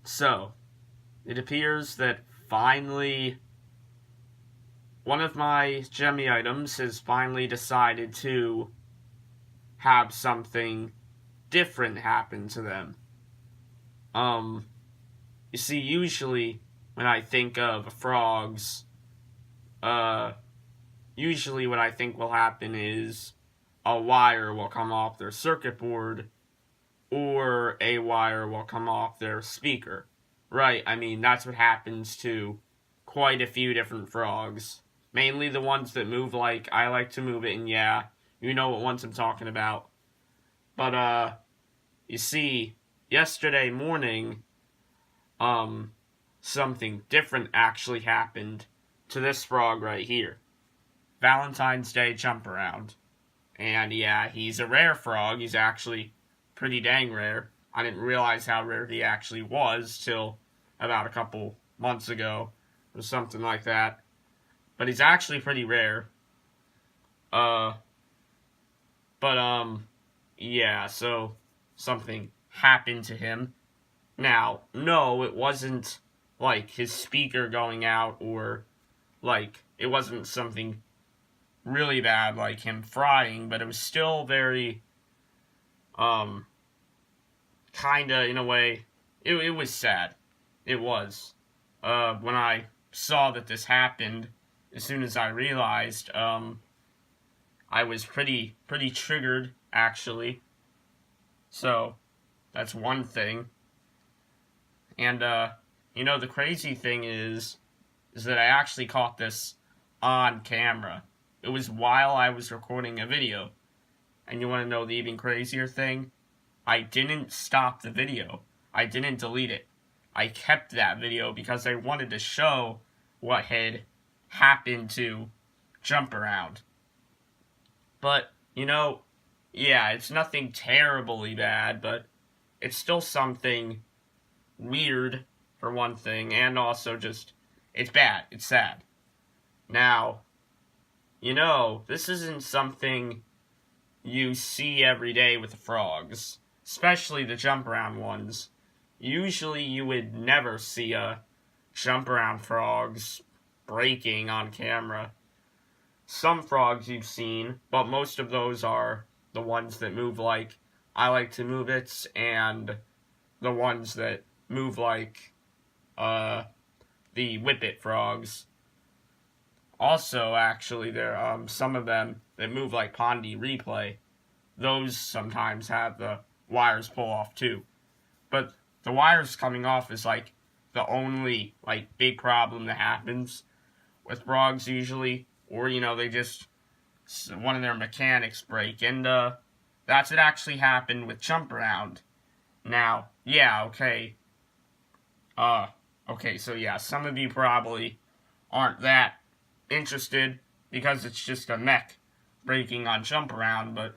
So, it appears that finally one of my Gemmy items has finally decided to have something different happen to them. Um, you see, usually when I think of frogs, usually what I think will happen is a wire will come off their circuit board or a wire will come off their speaker. Right, I mean, that's what happens to quite a few different frogs. Mainly the ones that move like I like to move it, and yeah, you know what ones I'm talking about. But, you see, yesterday morning, something different actually happened to this frog right here. Valentine's Day jump around. And yeah, he's a rare frog. He's actually pretty dang rare. I didn't realize how rare he actually was till about a couple months ago or something like that. But he's actually pretty rare. Uh, yeah, so something happened to him. Now, no, it wasn't like his speaker going out or like it wasn't something really bad like him frying, but it was still very kinda in a way it was sad. It was. When I saw that this happened, as soon as I realized, I was pretty triggered actually. So that's one thing. And the crazy thing is that I actually caught this on camera. It was while I was recording a video. And you want to know the even crazier thing? I didn't stop the video. I didn't delete it. I kept that video because I wanted to show what had happened to Jump Around. But, yeah, it's nothing terribly bad, but it's still something weird, for one thing, and also just, it's bad. It's sad. Now, this isn't something you see every day with the frogs, especially the jump around ones. Usually you would never see a jump around frogs breaking on camera. Some frogs you've seen, but most of those are the ones that move like I like to move it, and the ones that move like the whippet frogs. Also, actually, there are some of them that move like Pondy Replay. Those sometimes have the wires pull off too. But the wires coming off is like the only like big problem that happens with frogs usually. Or, they just, one of their mechanics break. And that's what actually happened with Jump Around. Now, yeah, okay. Okay, so yeah, some of you probably aren't that interested because it's just a mech breaking on Jump Around, but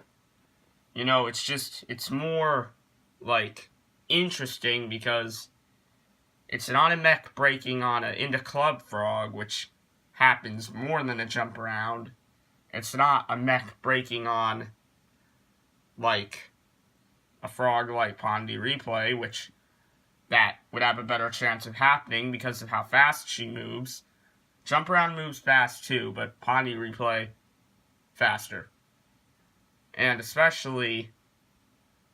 it's more like interesting because it's not a mech breaking on an Into Club frog, which happens more than a Jump Around. It's not a mech breaking on like a frog like Pondy Replay, which that would have a better chance of happening because of how fast she moves. Jump Around moves fast too, but Pondy Replay faster. And especially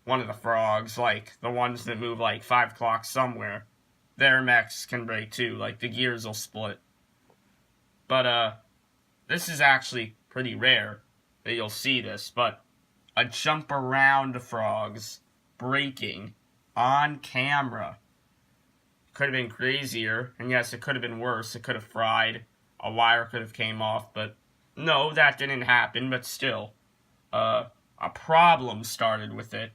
one of the frogs, like the ones that move like 5 o'clock somewhere, their mechs can break too, like the gears will split. But this is actually pretty rare that you'll see this, but a Jump Around frogs breaking on camera could have been crazier, and yes, it could have been worse. It could have fried, a wire could have came off, but no, that didn't happen. But still, a problem started with it,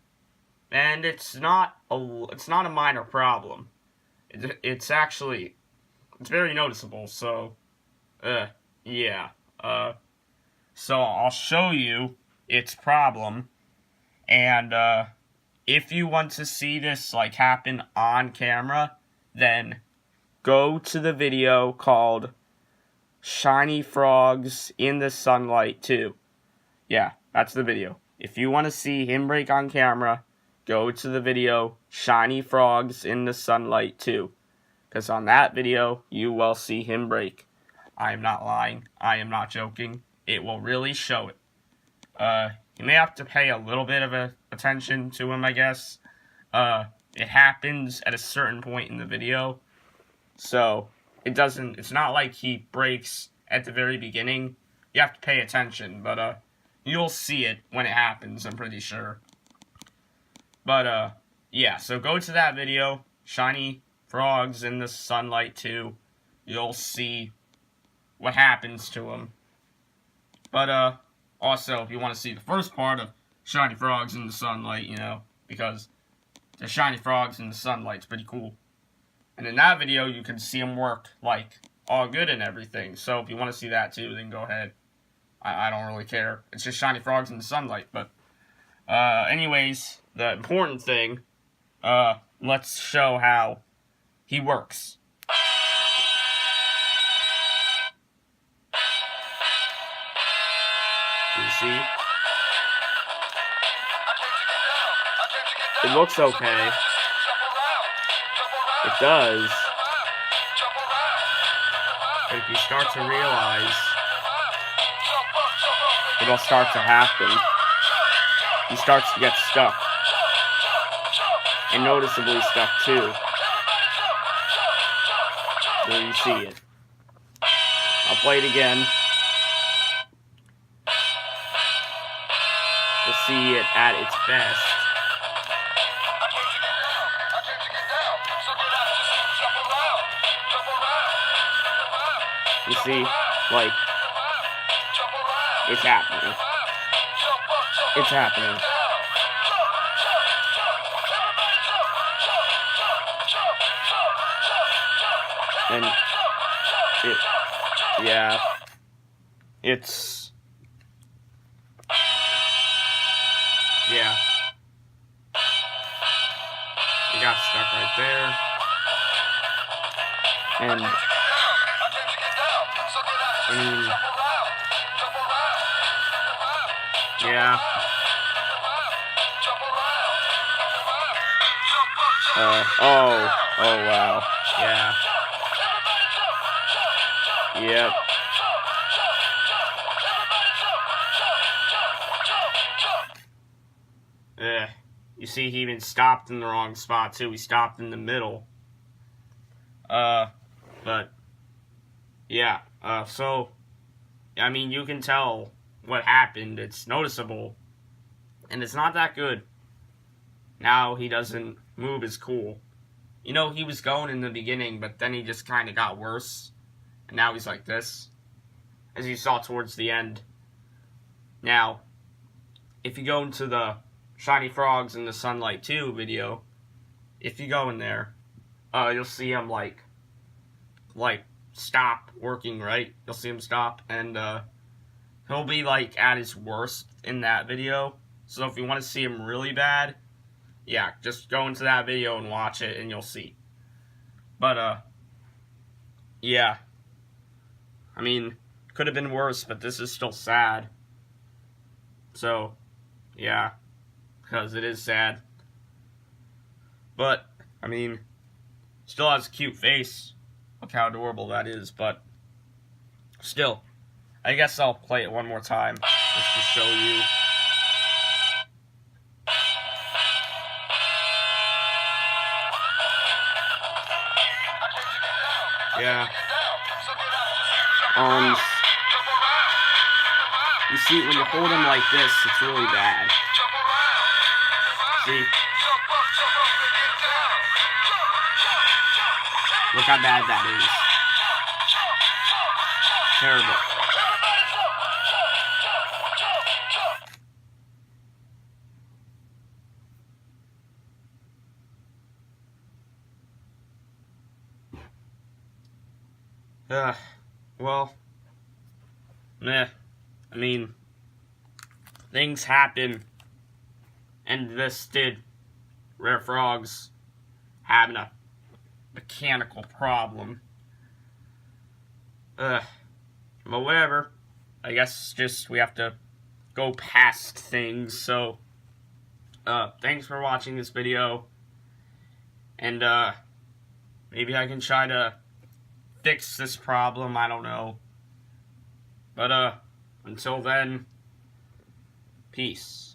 and it's not a minor problem. It's actually very noticeable. So, yeah, so I'll show you its problem, and if you want to see this like happen on camera, then go to the video called Shiny Frogs in the Sunlight 2. Yeah, that's the video. If you want to see him break on camera, go to the video Shiny Frogs in the Sunlight 2. Because on that video, you will see him break. I am not lying. I am not joking. It will really show it. You may have to pay a little bit of attention to him, I guess. It happens at a certain point in the video. So, it's not like he breaks at the very beginning. You have to pay attention, but, you'll see it when it happens, I'm pretty sure. But, yeah, so go to that video, Shiny Frogs in the Sunlight 2. You'll see what happens to him. But, also, if you want to see the first part of Shiny Frogs in the Sunlight, you know, because the Shiny Frogs in the Sunlight's pretty cool. And in that video, you can see them work, like, all good and everything. So if you want to see that too, then go ahead. I don't really care. It's just Shiny Frogs in the Sunlight. But, anyways, the important thing, let's show how he works. You see? It looks okay. It does. But if you start to realize, it'll start to happen. He starts to get stuck. And noticeably stuck too. There you see it. I'll play it again. You'll see it at its best. You see, like, it's happening. It's happening. And yeah, it's, yeah. He got stuck right there. And, I mean, yeah. Oh wow. Yeah. Yep. You see, he even stopped in the wrong spot too. He stopped in the middle. But yeah. So, I mean, you can tell what happened. It's noticeable, and it's not that good. Now he doesn't move as cool. You know, he was going in the beginning, but then he just kind of got worse. And now he's like this, as you saw towards the end. Now, if you go into the Shiny Frogs in the Sunlight 2 video, if you go in there, you'll see him, like, stop working, right? You'll see him stop, and, he'll be, like, at his worst in that video. So if you want to see him really bad, yeah, just go into that video and watch it, and you'll see. But, yeah. I mean, could have been worse, but this is still sad. So, yeah, because it is sad. But, I mean, still has a cute face. Look how adorable that is, but still, I guess I'll play it one more time just to show you. Yeah. You see, when you hold him like this, it's really bad. See? Look how bad that is. Terrible. Well, meh. I mean, things happen, and this did Rare Frogs having a mechanical problem. But whatever. I guess just we have to go past things, so thanks for watching this video, and maybe I can try to fix this problem, I don't know. But until then, peace.